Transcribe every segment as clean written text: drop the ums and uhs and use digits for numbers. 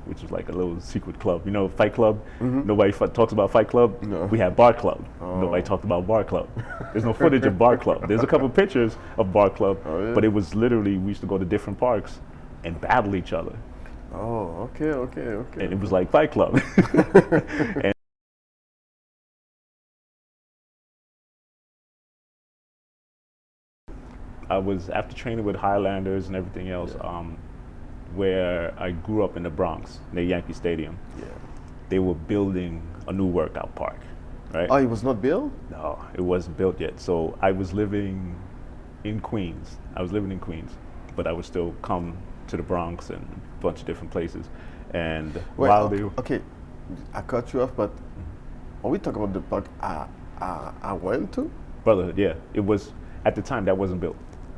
which was like a little secret club. You know, Fight Club. Nobody talks about Fight Club. No. We had Barclub. Nobody talked about Barclub. There's no footage of Barclub. There's a couple pictures of Barclub, but it was literally we used to go to different parks and battle each other. Oh, okay. And it was like Fight Club. And I was, after training with Highlanders and everything else, where I grew up in the Bronx, near Yankee Stadium, they were building a new workout park, right? Oh, it was not built? No, it wasn't built yet. So I was living in Queens. But I would still come to the Bronx and a bunch of different places. And Wait, while they were, okay, I cut you off, but are we talking about the park I went to? Brotherhood, yeah, it was, at the time that wasn't built.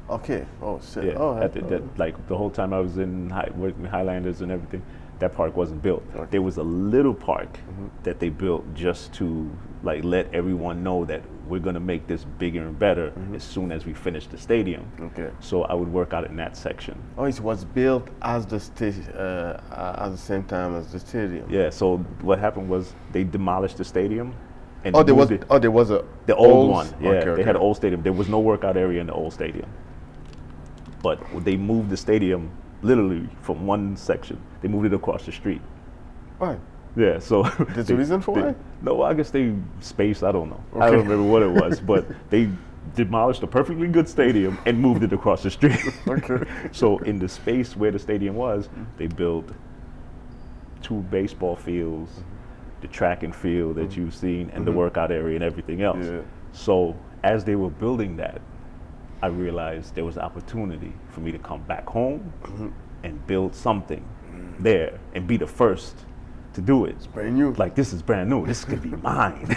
Okay. Oh shit. Yeah, Oh, like the whole time I was in working with Highlanders and everything, that park wasn't built. Okay. There was a little park that they built just to like let everyone know that we're gonna make this bigger and better as soon as we finish the stadium. Okay. So I would work out in that section. Oh, it was built as the at the same time as the stadium. Yeah. So what happened was they demolished the stadium. And Oh, there moved was a the old one. Yeah, Okay, they had an old stadium. There was no workout area in the old stadium. But they moved the stadium literally from one section. They moved it across the street. Why? Yeah, so There's a reason for why? No, I guess they spaced. I don't know. Okay. I don't remember what it was, but they demolished a perfectly good stadium and moved it across the street. Okay. So in the space where the stadium was, they built 2 baseball fields, the track and field that you've seen, and the workout area and everything else. Yeah. So as they were building that, I realized there was opportunity for me to come back home and build something there and be the first to do it. It's brand new. Like, this is brand new. This could be mine.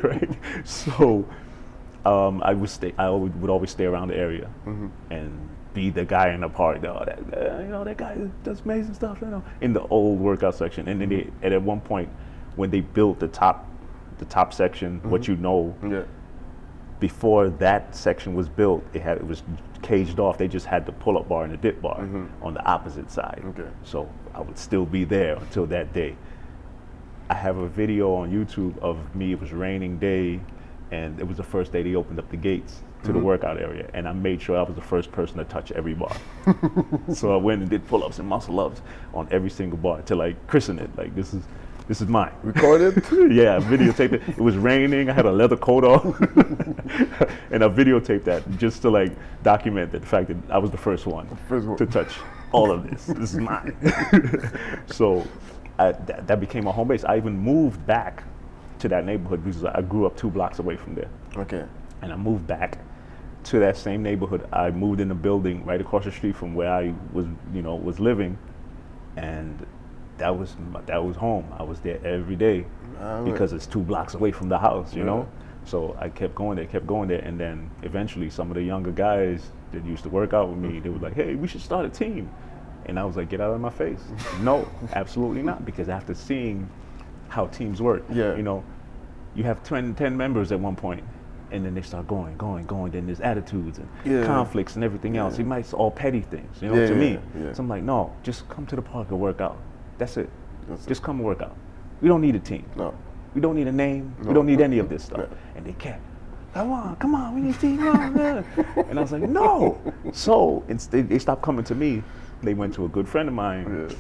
Right? So I would always stay around the area and be the guy in the park. Oh, that guy does amazing stuff. In the old workout section. And then at one point, when they built the top section, what you know. Yeah. Before that section was built, it was caged off. They just had the pull-up bar and the dip bar on the opposite side. Okay. So I would still be there until that day. I have a video on YouTube of me. It was a raining day, and it was the first day they opened up the gates to the workout area, and I made sure I was the first person to touch every bar. So I went and did pull-ups and muscle-ups on every single bar till I christened it. Like, this is mine. Recorded? Yeah, I videotaped it. It was raining. I had a leather coat on, and I videotaped that just to like document the fact that I was the first one to touch all of this. This is mine. So that became my home base. I even moved back to that neighborhood because I grew up 2 blocks away from there. Okay. And I moved back to that same neighborhood. I moved in a building right across the street from where I was living, and that was home. I was there every day because it's 2 blocks away from the house, you know? So I kept going there, and then eventually some of the younger guys that used to work out with me, they were like, hey, we should start a team. And I was like, get out of my face. No, absolutely not, because after seeing how teams work, you have 10 members at one point, and then they start going, then there's attitudes and conflicts and everything else. It might be all petty things, to me. Yeah. So I'm like, no, just come to the park and work out. That's it. Just come and work out. We don't need a team. No. We don't need a name. No. We don't need any of this stuff. No. And they kept, come on, we need a team. And I was like, no. So they stopped coming to me. They went to a good friend of mine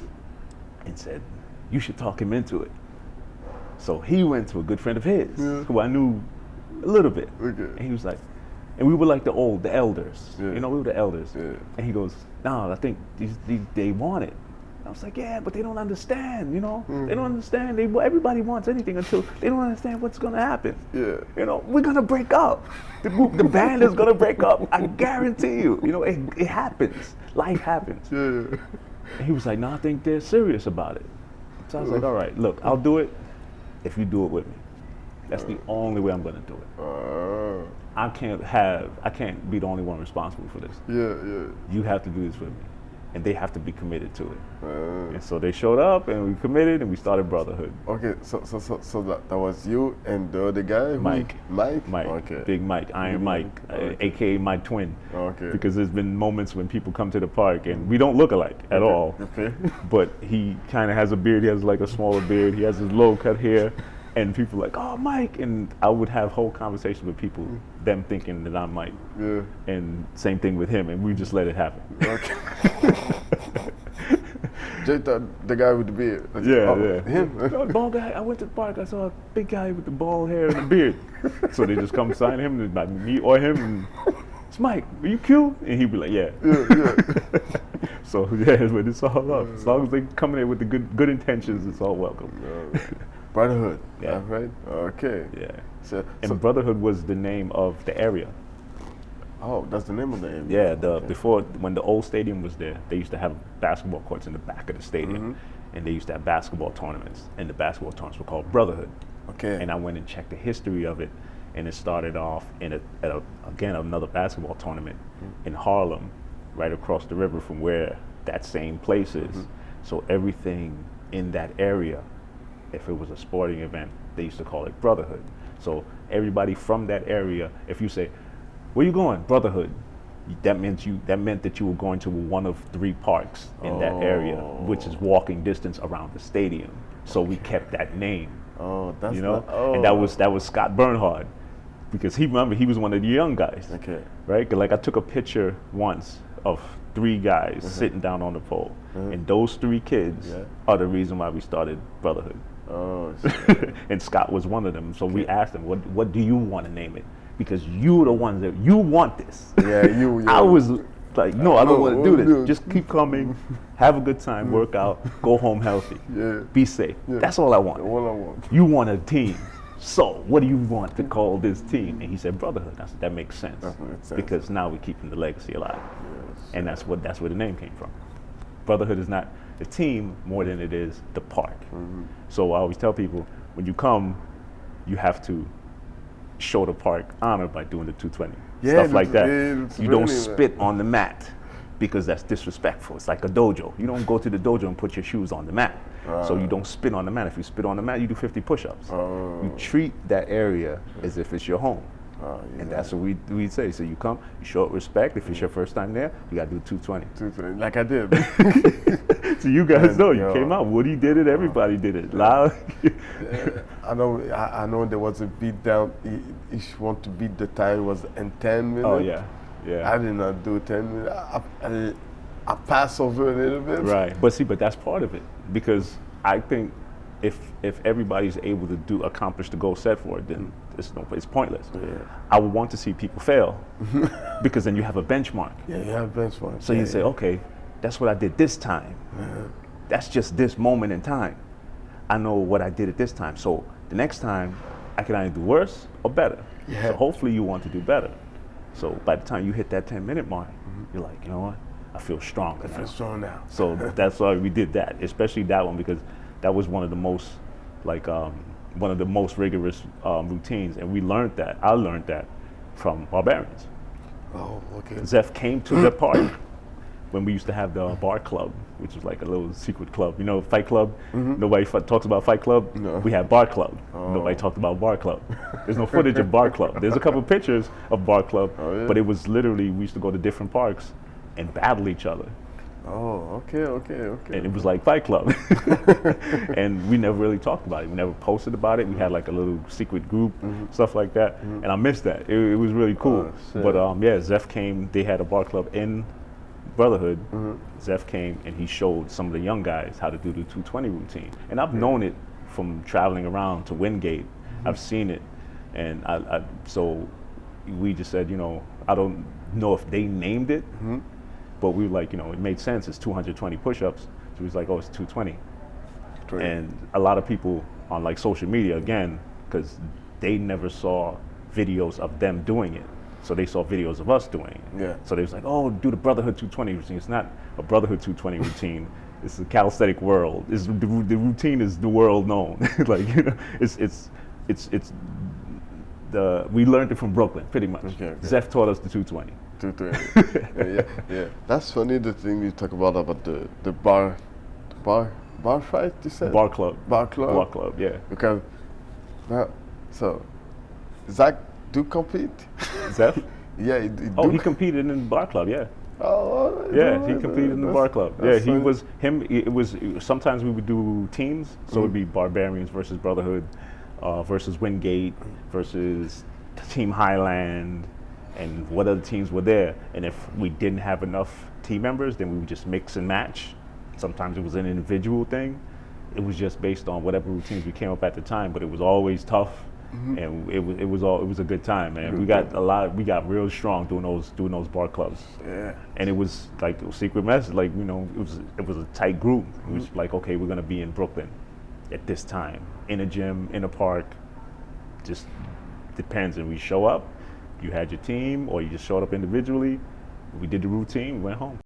and said, you should talk him into it. So he went to a good friend of his who I knew a little bit. Okay. And he was like, and we were like the elders. Yeah. We were the elders. Yeah. And he goes, no, I think they want it. I was like, yeah, but they don't understand, They don't understand. Everybody wants anything until they don't understand what's going to happen. Yeah. We're going to break up. The band is going to break up. I guarantee you. It happens. Life happens. Yeah. And he was like, no, I think they're serious about it. So I was like, all right, look, I'll do it if you do it with me. That's the only way I'm going to do it. I can't be the only one responsible for this. Yeah. You have to do this with me. and they have to be committed to it. And so they showed up, and we committed, and we started Brotherhood. Okay, so that was you and the other guy? Mike. Mike? Okay. Big Mike, Iron Mike, AKA my twin. Okay. Because there's been moments when people come to the park, and we don't look alike at all. Okay. But he kind of has a beard. He has like a smaller beard. He has his low cut hair. And people are like, oh, Mike. And I would have whole conversations with people, them thinking that I'm Mike. Yeah. And same thing with him. And we just let it happen. Okay. The guy with the beard. Yeah. Him? Oh, the bald guy. I went to the park. I saw a big guy with the bald hair and a beard. So they just come sign him, and like me or him. And it's Mike. Are you cute? And he'd be like, yeah. Yeah. So yeah, but it's all love. As long as they come in with the good intentions, it's all welcome. Brotherhood. Yeah. Right. Okay. Yeah. So Brotherhood was the name of the area. oh, that's the name of the area. Yeah. Okay. Before, when the old stadium was there, they used to have basketball courts in the back of the stadium, and they used to have basketball tournaments. And the basketball tournaments were called Brotherhood. Okay. And I went and checked the history of it, and it started off in again another basketball tournament in Harlem, right across the river from where that same place is. So everything in that area, if it was a sporting event, they used to call it Brotherhood. So everybody from that area, if you say, where you going? Brotherhood. That meant that you were going to one of 3 parks in that area, which is walking distance around the stadium. So we kept that name. Oh, that's And that was Scott Bernhard, because he was one of the young guys. Okay. Right? 'Cause like I took a picture once of 3 guys sitting down on the pole, and those 3 kids are the reason why we started Brotherhood. Oh. And Scott was one of them. So we asked him, what do you want to name it? Because you're the ones that you want this. Yeah, you. I was like, no, I don't want to do this. Just keep coming, have a good time, work out, go home healthy, be safe. That's all I want. All I want. You want a team. So what do you want to call this team? And he said Brotherhood. I said, that makes sense. That makes sense. Because now we're keeping the legacy alive. Yes. And that's where the name came from. Brotherhood is not the team more than it is the park. So I always tell people, when you come, you have to show the park honor by doing the 220. Stuff like that. You don't spit on the mat, because that's disrespectful. It's like a dojo. You don't go to the dojo and put your shoes on the mat. So you don't spit on the mat. If you spit on the mat, you do 50 push-ups. You treat that area as if it's your home. And that's what we say. So you come, you show it respect. If it's your first time there, you got to do 220. 220, like I did. So you guys know, you came out. Woody did it. Everybody did it. Loud. I know there was a beat down. He wanted to beat the time. It was in 10 minutes. Oh, yeah. I did not do 10 minutes. I pass over a little bit. Right. But that's part of it. Because I think if everybody's able to accomplish the goal set for it, then it's pointless. I would want to see people fail, because then you have a benchmark. Yeah, you have a benchmark. So you say, okay, that's what I did this time. That's just this moment in time. I know what I did at this time. So the next time, I can either do worse or better. So hopefully you want to do better. So by the time you hit that 10-minute mark, you're like, you know what? I feel stronger now. I feel strong now. So that's why we did that, especially that one, because that was one of the most, rigorous routines, and we learned that. I learned that from Barbarians. Oh, okay. Zeph came to the park when we used to have the Barclub, which was like a little secret club. You know, Fight Club. Nobody talks about Fight Club. No. We had Barclub. Nobody talked about Barclub. There's no footage of Barclub. There's a couple pictures of Barclub, but it was literally, we used to go to different parks and battle each other. Oh, okay. And it was like Fight Club. And we never really talked about it. We never posted about it. We had like a little secret group, stuff like that. And I missed that. It was really cool. But Zeph came, they had a bar club in Brotherhood. Zeph came and he showed some of the young guys how to do the 220 routine. And I've known it from traveling around to Wingate. I've seen it. And so we just said, I don't know if they named it, but we were like, it made sense. It's 220 push-ups. So we was like, oh, it's 220. And a lot of people on like social media, again, because they never saw videos of them doing it. So they saw videos of us doing it. Yeah. So they was like, oh, do the Brotherhood 220 routine. It's not a Brotherhood 220 routine. It's a calisthenic world. The routine is the world known. We learned it from Brooklyn, pretty much. Okay. Zeph taught us the 220. Yeah, yeah. That's funny. The thing you talk about the bar fight. You said Barclub. bar club. Barclub, yeah. Because now, so Zach do compete. Zeph? Yeah, Oh, do. he competed in the bar club, yeah. Oh, Yeah, he competed in the bar club. Yeah, he funny. was him. It was sometimes we would do teams, so it'd be barbarians versus Brotherhood, versus Wingate versus Team Highland, and what other teams were there. And if we didn't have enough team members, then we would just mix and match. Sometimes it was an individual thing. It was just based on whatever routines we came up at the time, but it was always tough. And it was a good time, man. We got real strong doing those bar clubs. Yeah. And it was like a secret message, like, you know, it was a tight group. It was like, okay, we're gonna be in Brooklyn at this time, in a gym, in a park, just depends. And we show up, you had your team, or you just showed up individually. We did the routine, we went home.